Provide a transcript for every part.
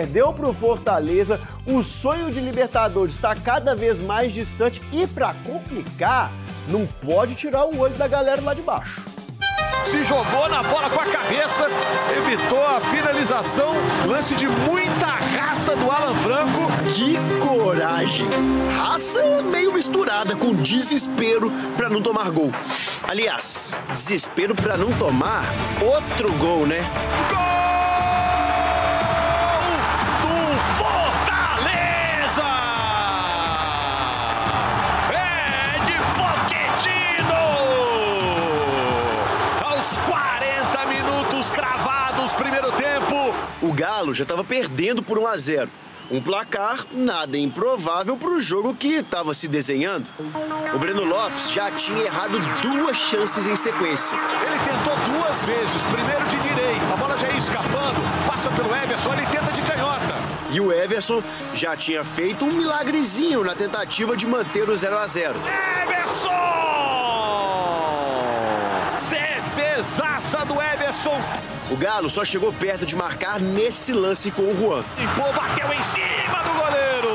perdeu para o Fortaleza, o sonho de Libertadores está cada vez mais distante e, para complicar, não pode tirar o olho da galera lá de baixo. Se jogou na bola com a cabeça, evitou a finalização, lance de muita raça do Alan Franco. Que coragem! Raça meio misturada com desespero para não tomar gol. Aliás, desespero para não tomar outro gol, né? Gol do Fortaleza! É de Pochettino! Aos 40 minutos cravados, primeiro tempo. O Galo já estava perdendo por 1-0. Um placar nada improvável para o jogo que estava se desenhando. O Breno Lopes já tinha errado 2 chances em sequência. Ele tentou 2 vezes, primeiro de direita, a bola já ia escapando, passa pelo Everson, ele tenta de canhota. E o Everson já tinha feito um milagrezinho na tentativa de manter o 0-0. Everson! Defesaça do Everson. O Galo só chegou perto de marcar nesse lance com o Juan. Limpou, bateu em cima do goleiro.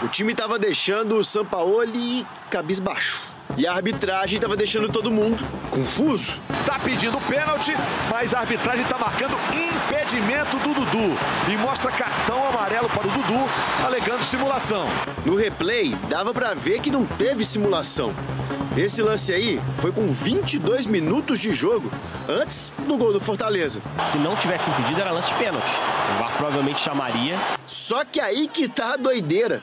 O time estava deixando o Sampaoli cabisbaixo. E a arbitragem estava deixando todo mundo confuso. Tá pedindo pênalti, mas a arbitragem tá marcando impedimento do Dudu. E mostra cartão amarelo para o Dudu, alegando simulação. No replay, dava para ver que não teve simulação. Esse lance aí foi com 22 minutos de jogo, antes do gol do Fortaleza. Se não tivesse impedido, era lance de pênalti. O VAR provavelmente chamaria. Só que aí que tá a doideira.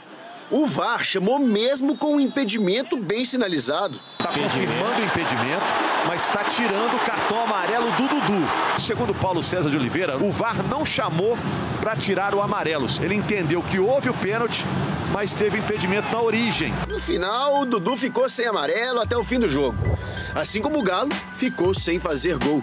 O VAR chamou mesmo com um impedimento bem sinalizado. Tá confirmando o impedimento, mas está tirando o cartão amarelo do Dudu. Segundo Paulo César de Oliveira, o VAR não chamou para tirar o amarelo. Ele entendeu que houve o pênalti, mas teve impedimento na origem. No final, o Dudu ficou sem amarelo até o fim do jogo. Assim como o Galo ficou sem fazer gol.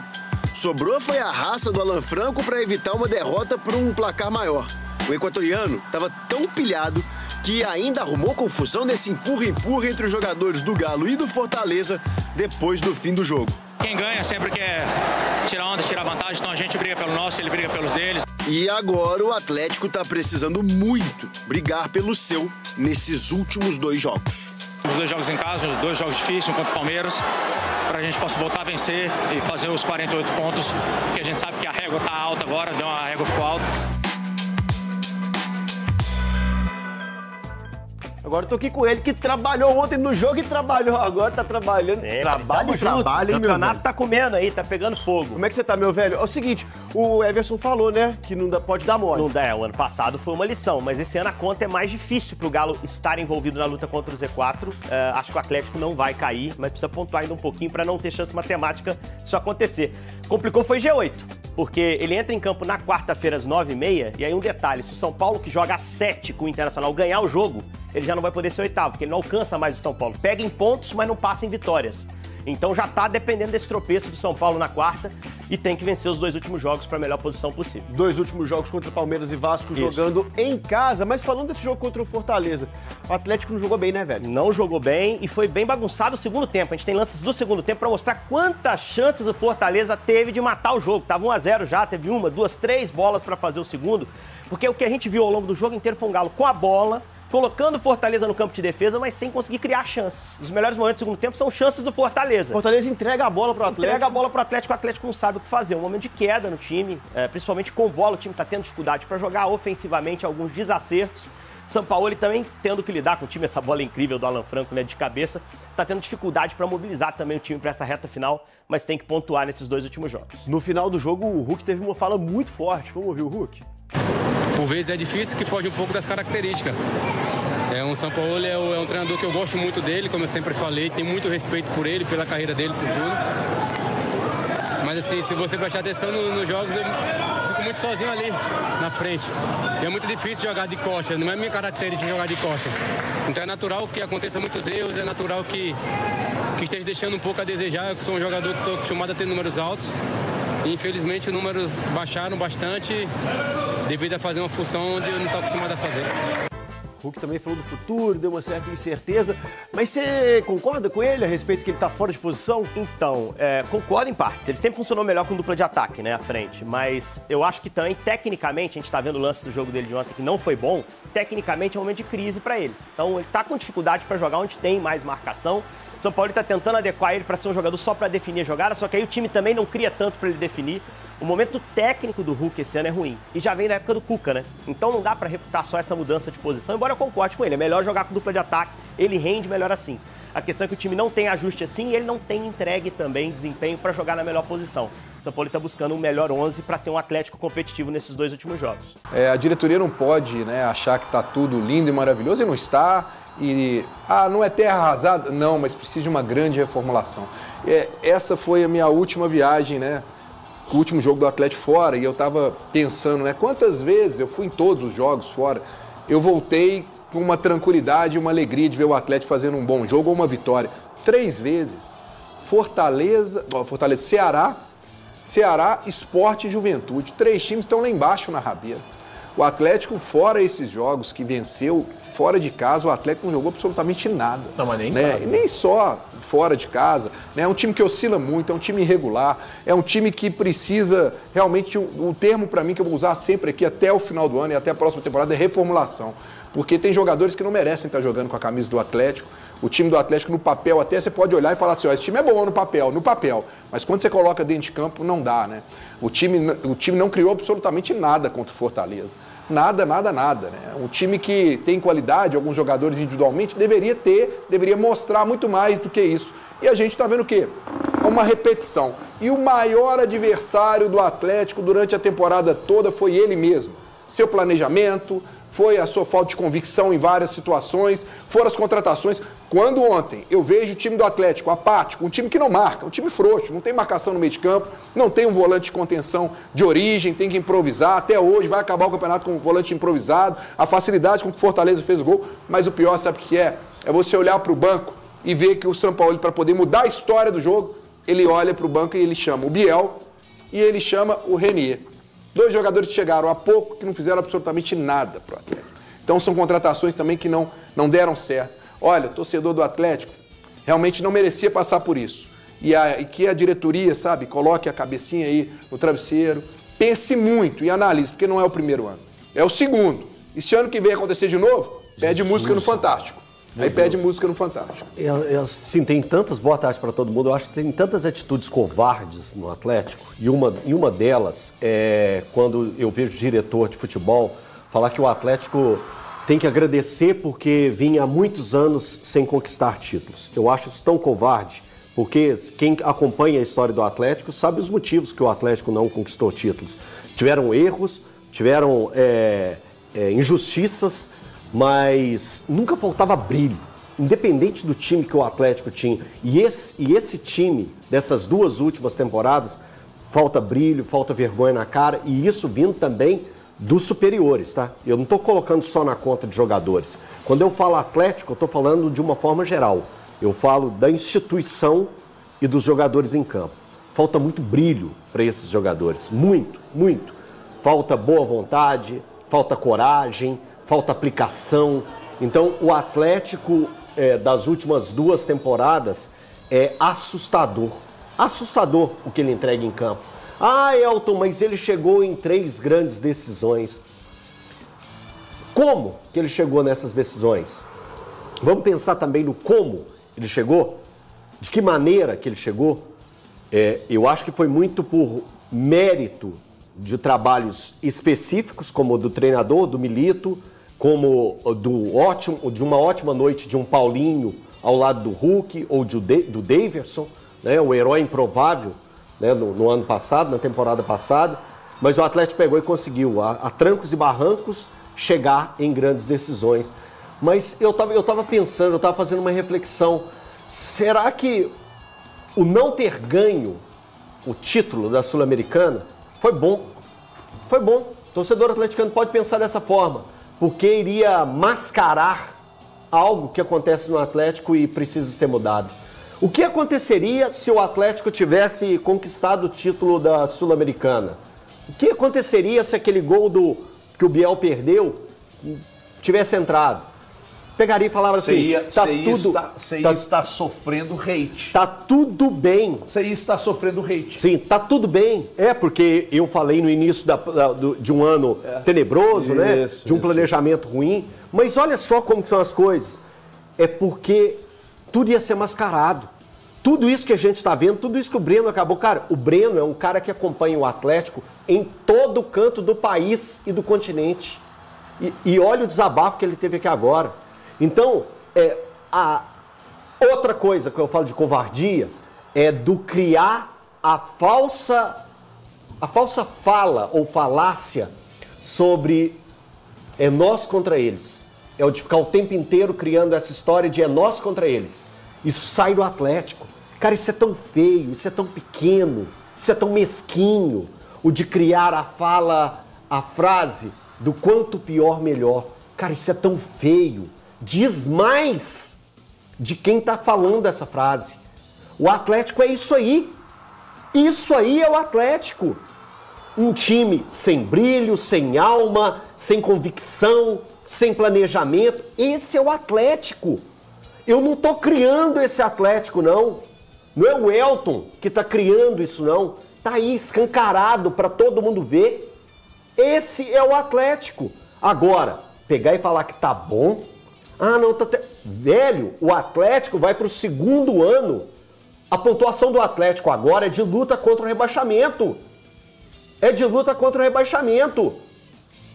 Sobrou foi a raça do Alan Franco para evitar uma derrota por um placar maior. O equatoriano estava tão pilhado que ainda arrumou confusão nesse empurra-empurra entre os jogadores do Galo e do Fortaleza depois do fim do jogo. Quem ganha sempre quer tirar onda, tirar vantagem, então a gente briga pelo nosso, ele briga pelos deles. E agora o Atlético está precisando muito brigar pelo seu nesses últimos 2 jogos. Os 2 jogos em casa, 2 jogos difíceis, um contra o Palmeiras, para a gente possa voltar a vencer e fazer os 48 pontos, porque a gente sabe que a régua está alta agora, a régua ficou alta. Agora eu tô aqui com ele, que trabalhou ontem no jogo e trabalhou agora, tá trabalhando. Trabalha e trabalha, hein, meu velho? O campeonato tá comendo aí, tá pegando fogo. Como é que você tá, meu velho? É o seguinte, o Everson falou, né, que não pode dar mole. Não dá, o ano passado foi uma lição, mas esse ano a conta é mais difícil pro Galo estar envolvido na luta contra o Z4. Acho que o Atlético não vai cair, mas precisa pontuar ainda um pouquinho pra não ter chance matemática disso acontecer. Complicou foi G8, porque ele entra em campo na quarta-feira às 9h30, e aí um detalhe, se o São Paulo, que joga às 7 com o Internacional, ganhar o jogo, ele já não vai poder ser 8º, porque ele não alcança mais o São Paulo. Pega em pontos, mas não passa em vitórias. Então já tá dependendo desse tropeço do São Paulo na quarta e tem que vencer os 2 últimos jogos para a melhor posição possível. 2 últimos jogos contra Palmeiras e Vasco jogando em casa. Mas falando desse jogo contra o Fortaleza, o Atlético não jogou bem, né, velho? Não jogou bem e foi bem bagunçado o segundo tempo. A gente tem lances do segundo tempo para mostrar quantas chances o Fortaleza teve de matar o jogo. Tava 1-0 já, teve 1, 2, 3 bolas para fazer o segundo. Porque o que a gente viu ao longo do jogo inteiro foi um Galo com a bola, colocando o Fortaleza no campo de defesa, mas sem conseguir criar chances. Os melhores momentos do segundo tempo são chances do Fortaleza. Fortaleza entrega a bola pro Atlético. Entrega a bola pro Atlético, o Atlético não sabe o que fazer. Um momento de queda no time, principalmente com bola, o time tá tendo dificuldade para jogar ofensivamente, alguns desacertos. Sampaoli também tendo que lidar com o time, essa bola incrível do Alan Franco, né, de cabeça, tá tendo dificuldade para mobilizar também o time para essa reta final, mas tem que pontuar nesses 2 últimos jogos. No final do jogo, o Hulk teve uma fala muito forte. Vamos ouvir o Hulk? Por vezes é difícil, que foge um pouco das características. O Sampaoli é um treinador que eu gosto muito dele, como eu sempre falei, tenho muito respeito por ele, pela carreira dele, por tudo. Mas assim, se você prestar atenção nos jogos, eu fico muito sozinho ali na frente. E é muito difícil jogar de costa, não é minha característica jogar de costa. Então é natural que aconteça muitos erros, é natural que esteja deixando um pouco a desejar. Eu sou um jogador que estou acostumado a ter números altos. E infelizmente os números baixaram bastante devido a fazer uma função onde eu não estou acostumado a fazer. Hulk também falou do futuro, deu uma certa incerteza. Mas você concorda com ele a respeito que ele tá fora de posição? Então, concordo em partes. Ele sempre funcionou melhor com dupla de ataque, né, à frente. Mas eu acho que também, tecnicamente, a gente tá vendo o lance do jogo dele de ontem que não foi bom. Tecnicamente é um momento de crise para ele. Então, ele tá com dificuldade para jogar onde tem mais marcação. São Paulo está tentando adequar ele para ser um jogador só para definir a jogada, só que aí o time também não cria tanto para ele definir. O momento técnico do Hulk esse ano é ruim. E já vem da época do Cuca, né? Então não dá para reputar só essa mudança de posição, embora eu concorde com ele. É melhor jogar com dupla de ataque, ele rende melhor assim. A questão é que o time não tem ajuste assim e ele não tem entregue também desempenho para jogar na melhor posição. O São Paulo está buscando um melhor 11 para ter um Atlético competitivo nesses 2 últimos jogos. A diretoria não pode, né, achar que está tudo lindo e maravilhoso e não está. E, não é terra arrasada? Não, mas precisa de uma grande reformulação. Essa foi a minha última viagem, né? O último jogo do Atlético fora, e eu estava pensando, né? Quantas vezes eu fui em todos os jogos fora, eu voltei com uma tranquilidade e uma alegria de ver o Atlético fazendo um bom jogo ou uma vitória. 3 vezes. Fortaleza, Ceará, Sport e Juventude. 3 times estão lá embaixo na rabeira. O Atlético, fora esses jogos que venceu, fora de casa, o Atlético não jogou absolutamente nada. Não, mas nem em né? casa. Nem só fora de casa. Né? É um time que oscila muito, é um time irregular, é um time que precisa realmente, um termo para mim que eu vou usar sempre aqui até o final do ano e até a próxima temporada é reformulação. Porque tem jogadores que não merecem estar jogando com a camisa do Atlético. O time do Atlético no papel, até você pode olhar e falar assim, esse time é bom no papel, mas quando você coloca dentro de campo, não dá, né? O time não criou absolutamente nada contra o Fortaleza. Nada, né? Um time que tem qualidade, alguns jogadores individualmente, deveria mostrar muito mais do que isso. E a gente está vendo o quê? Uma repetição. E o maior adversário do Atlético durante a temporada toda foi ele mesmo. Seu planejamento, foi a sua falta de convicção em várias situações, foram as contratações. Quando ontem eu vejo o time do Atlético apático, um time que não marca, um time frouxo, não tem marcação no meio de campo, não tem um volante de contenção de origem, tem que improvisar, até hoje vai acabar o campeonato com um volante improvisado, a facilidade com que o Fortaleza fez o gol, mas o pior, sabe o que é? É você olhar para o banco e ver que o São Paulo, para poder mudar a história do jogo, ele olha para o banco e ele chama o Biel e ele chama o Renier. 2 jogadores que chegaram há pouco que não fizeram absolutamente nada para o Atlético. Então são contratações também que não deram certo. Olha, torcedor do Atlético realmente não merecia passar por isso. E que a diretoria, sabe, coloque a cabecinha aí no travesseiro, pense muito e analise, porque não é o primeiro ano. É o segundo. E se ano que vem acontecer de novo, pede música no Fantástico. Aí pede música no Fantástico. Sim, tem tantas, boa tarde para todo mundo, eu acho que tem tantas atitudes covardes no Atlético, e uma delas é quando eu vejo diretor de futebol falar que o Atlético tem que agradecer porque vinha há muitos anos sem conquistar títulos. Eu acho isso tão covarde, porque quem acompanha a história do Atlético sabe os motivos que o Atlético não conquistou títulos. Tiveram erros, tiveram injustiças, mas nunca faltava brilho, independente do time que o Atlético tinha. E esse time, dessas 2 últimas temporadas, falta brilho, falta vergonha na cara, e isso vindo também dos superiores, tá? Eu não estou colocando só na conta de jogadores. Quando eu falo Atlético, eu estou falando de uma forma geral. Eu falo da instituição e dos jogadores em campo. Falta muito brilho para esses jogadores, muito. Falta boa vontade, falta coragem, falta aplicação. Então, o Atlético das últimas 2 temporadas é assustador. Assustador o que ele entrega em campo. Elton, mas ele chegou em 3 grandes decisões. Como que ele chegou nessas decisões? Vamos pensar também no como ele chegou? De que maneira que ele chegou? Eu acho que foi muito por mérito de trabalhos específicos, como o do treinador, do Milito, como de uma ótima noite de um Paulinho ao lado do Hulk ou do Daverson, né, o herói improvável, né, no ano passado, na temporada passada, mas o Atlético pegou e conseguiu, a trancos e barrancos, chegar em grandes decisões. Mas eu estava pensando, eu estava fazendo uma reflexão, será que o não ter ganho o título da Sul-Americana foi bom? Foi bom. O torcedor atleticano pode pensar dessa forma, porque iria mascarar algo que acontece no Atlético e precisa ser mudado. O que aconteceria se o Atlético tivesse conquistado o título da Sul-Americana? O que aconteceria se aquele gol que o Biel perdeu tivesse entrado, pegaria e falava assim, Você ia estar sofrendo hate. Tá tudo bem. Você ia estar sofrendo hate. Sim, tá tudo bem. Porque eu falei no início de um ano tenebroso, né? De um planejamento ruim. Mas olha só como são as coisas. É porque tudo ia ser mascarado. Tudo isso que a gente está vendo, tudo isso que o Breno acabou... Cara, o Breno é um cara que acompanha o Atlético em todo canto do país e do continente. E olha o desabafo que ele teve aqui agora. Então, a outra coisa que eu falo de covardia é do criar a falsa fala ou falácia sobre nós contra eles. É o de ficar o tempo inteiro criando essa história de nós contra eles. Isso sai do Atlético. Cara, isso é tão feio, isso é tão pequeno, isso é tão mesquinho. O de criar a frase do quanto pior, melhor. Cara, isso é tão feio. Diz mais de quem tá falando essa frase. O Atlético é isso aí. Isso aí é o Atlético. Um time sem brilho, sem alma, sem convicção, sem planejamento. Esse é o Atlético. Eu não tô criando esse Atlético, não. Não é o Elton que tá criando isso, não. Tá aí escancarado para todo mundo ver. Esse é o Atlético. Agora, pegar e falar que tá bom... não, velho, o Atlético vai pro segundo ano. A pontuação do Atlético agora é de luta contra o rebaixamento. É de luta contra o rebaixamento.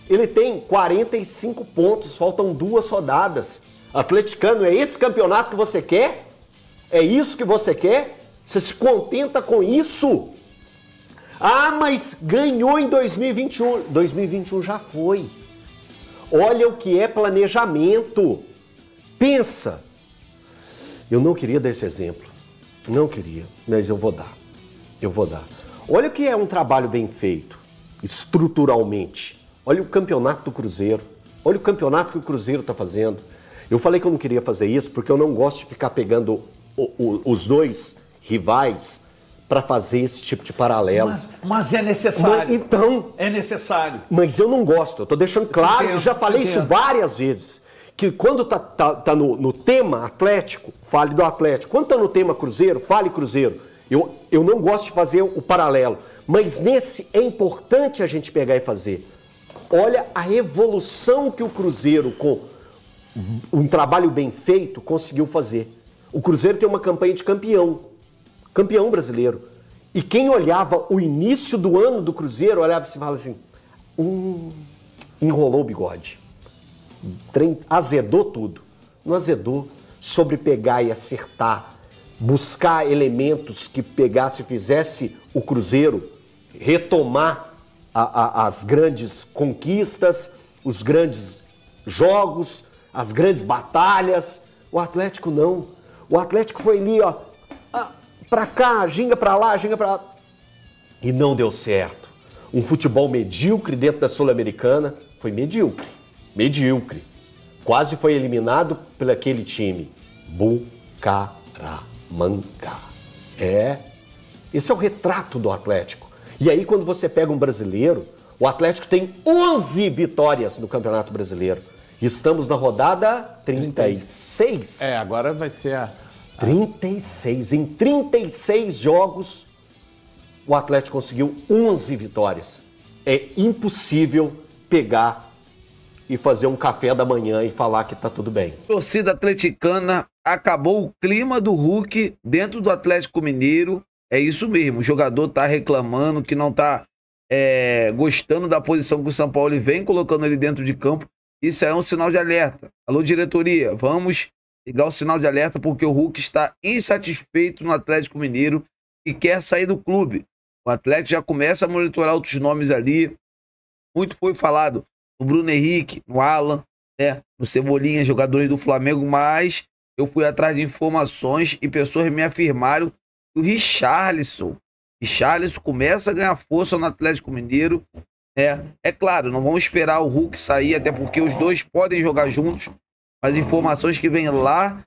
Ele tem 45 pontos, faltam 2 rodadas. Atleticano, é esse campeonato que você quer? É isso que você quer? Você se contenta com isso? Mas ganhou em 2021. 2021 já foi. Olha o que é planejamento. Pensa. Eu não queria dar esse exemplo. Não queria, mas eu vou dar. Olha o que é um trabalho bem feito, estruturalmente. Olha o campeonato do Cruzeiro. Olha o campeonato que o Cruzeiro está fazendo. Eu falei que eu não queria fazer isso porque eu não gosto de ficar pegando os dois rivais para fazer esse tipo de paralelo. Mas é necessário. Então... É necessário. Mas eu não gosto. Eu tô deixando claro, eu já falei isso várias vezes, que quando tá no tema Atlético, fale do Atlético. Quando tá no tema Cruzeiro, fale Cruzeiro. Eu não gosto de fazer o paralelo. Mas nesse é importante a gente pegar e fazer. Olha a evolução que o Cruzeiro, com um trabalho bem feito, conseguiu fazer. O Cruzeiro tem uma campanha de campeão brasileiro. E quem olhava o início do ano do Cruzeiro, olhava e falava assim, enrolou o bigode. Azedou tudo. Não azedou. Sobre pegar e acertar, buscar elementos que pegasse e fizesse o Cruzeiro retomar as grandes conquistas, os grandes jogos, as grandes batalhas. O Atlético não. O Atlético foi ali, pra cá, ginga pra lá, ginga pra lá. E não deu certo. Um futebol medíocre dentro da Sul-Americana foi medíocre. Quase foi eliminado por aquele time. Bucaramanga. Esse é o retrato do Atlético. E aí quando você pega um brasileiro, o Atlético tem 11 vitórias no Campeonato Brasileiro. Estamos na rodada 36. Agora vai ser a... 36. Em 36 jogos, o Atlético conseguiu 11 vitórias. É impossível pegar e fazer um café da manhã e falar que tá tudo bem. Torcida atleticana, acabou o clima do Hulk dentro do Atlético Mineiro. É isso mesmo, o jogador tá reclamando que não tá gostando da posição que o São Paulo vem colocando ele dentro de campo. Isso é um sinal de alerta. Alô, diretoria, vamos ligar o sinal de alerta porque o Hulk está insatisfeito no Atlético Mineiro e quer sair do clube. O Atlético já começa a monitorar outros nomes ali. Muito foi falado no Bruno Henrique, no Alan, no Cebolinha, jogadores do Flamengo, mas eu fui atrás de informações e pessoas me afirmaram que o Richarlison começa a ganhar força no Atlético Mineiro. É claro, não vamos esperar o Hulk sair, até porque os dois podem jogar juntos. As informações que vêm lá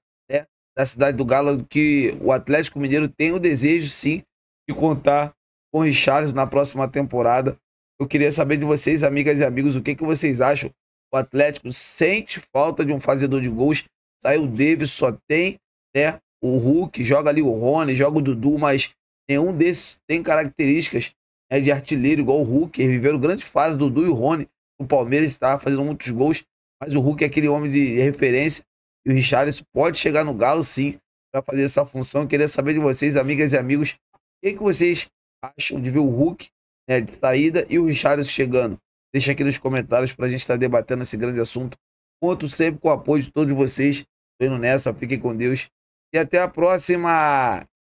da cidade do Galo, que o Atlético Mineiro tem o desejo, sim, de contar com o Richarlison na próxima temporada. Eu queria saber de vocês, amigas e amigos, o que vocês acham? O Atlético sente falta de um fazedor de gols. Saiu o Davis, só tem, né, o Hulk, joga ali o Rony, joga o Dudu, mas nenhum desses tem características, né, de artilheiro igual o Hulk. Eles viveram grande fase, Dudu e o Rony. O Palmeiras estava fazendo muitos gols, mas o Hulk é aquele homem de referência. E o Richarlison pode chegar no Galo, sim, para fazer essa função. Eu queria saber de vocês, amigas e amigos, o que vocês acham de ver o Hulk, né, de saída e o Richarlison chegando? Deixa aqui nos comentários para a gente estar debatendo esse grande assunto. Conto sempre com o apoio de todos vocês. Estou indo nessa, fiquem com Deus. E até a próxima!